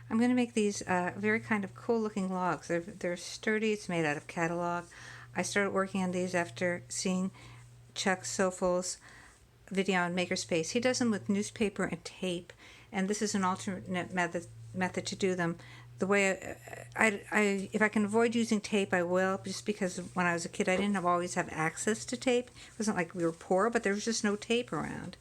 I'm going to make these very kind of cool looking logs. They're sturdy. It's made out of catalog. I started working on these after seeing Chuck Sofol's video on Makerspace. He does them with newspaper and tape, and this is an alternate method to do them. The way if I can avoid using tape, I will, just because when I was a kid, I didn't always have access to tape. It wasn't like we were poor, but there was just no tape around.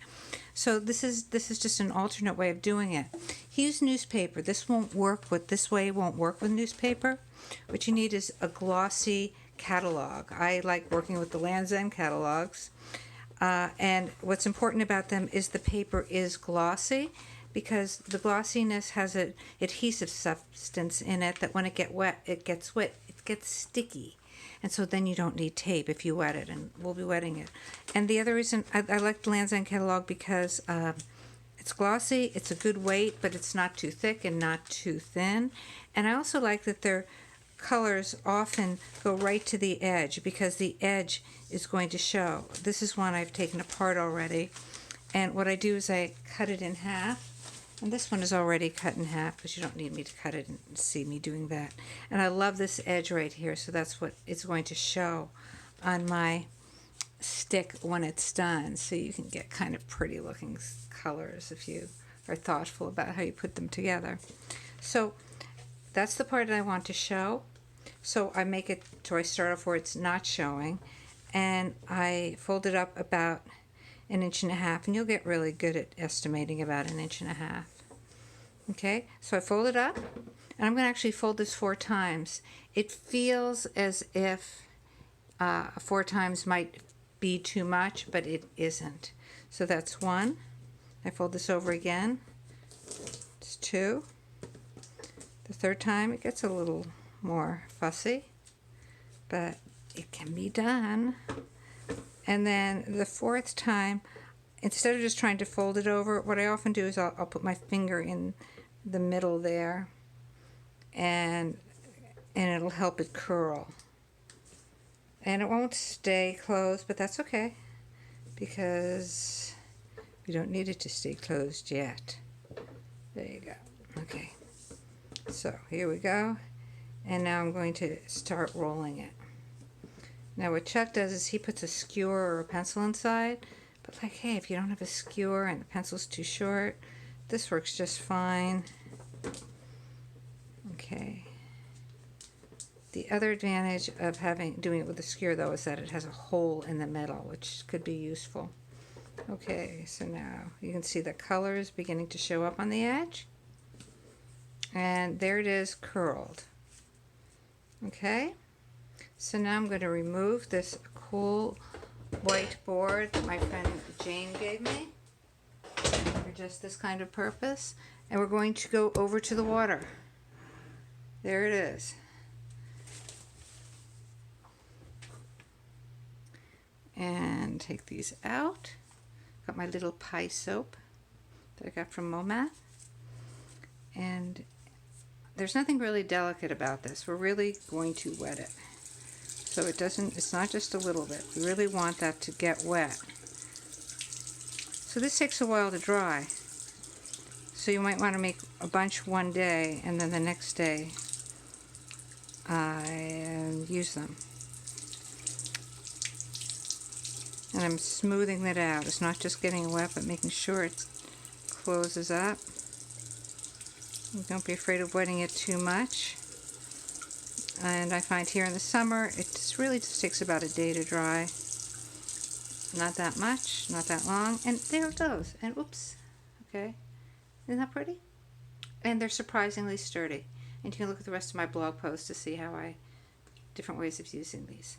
So this is just an alternate way of doing it. He used newspaper. This won't work with this way. Won't work with newspaper. What you need is a glossy catalog. I like working with the Land's End catalogs, and what's important about them is the paper is glossy, because the glossiness has an adhesive substance in it that when it gets wet, it gets sticky. And so then you don't need tape if you wet it, and we'll be wetting it. And the other reason I like the Land's End catalog because it's glossy, it's a good weight, but it's not too thick and not too thin. And I also like that their colors often go right to the edge, because the edge is going to show. This is one I've taken apart already. And what I do is I cut it in half. And this one is already cut in half, because you don't need me to cut it and see me doing that. And I love this edge right here, so that's what it's going to show on my stick when it's done. So you can get kind of pretty looking colors if you are thoughtful about how you put them together. So that's the part that I want to show. So I make it, so I start off where it's not showing, and I fold it up about 1.5 inches, and you'll get really good at estimating about 1.5 inches. Okay, so I fold it up, and I'm going to actually fold this 4 times. It feels as if 4 times might be too much, but it isn't. So that's 1. I fold this over again. It's 2. The 3rd time it gets a little more fussy, but it can be done. And then the 4th time, instead of just trying to fold it over, what I often do is I'll put my finger in the middle there, and it'll help it curl. And it won't stay closed, but that's okay, because we don't need it to stay closed yet. There you go. Okay. So here we go. And now I'm going to start rolling it. Now what Chuck does is he puts a skewer or a pencil inside, but like, hey, if you don't have a skewer and the pencil's too short, this works just fine. Okay. The other advantage of doing it with a skewer, though, is that it has a hole in the middle, which could be useful. Okay, so now you can see the colors beginning to show up on the edge. And there it is, curled. Okay. So now I'm going to remove this cool white board that my friend Jane gave me for just this kind of purpose, and we're going to go over to the water. There it is. And take these out. Got my little pie soap that I got from MoMA. And there's nothing really delicate about this. We're really going to wet it. So it's not just a little bit. We really want that to get wet. So this takes a while to dry. So you might want to make a bunch one day, and then the next day use them. And I'm smoothing that out. It's not just getting wet, but making sure it closes up. Don't be afraid of wetting it too much. And I find here in the summer, it really just takes about a day to dry. Not that much, not that long, and there it goes. And oops, okay, isn't that pretty? And they're surprisingly sturdy. And you can look at the rest of my blog post to see different ways of using these.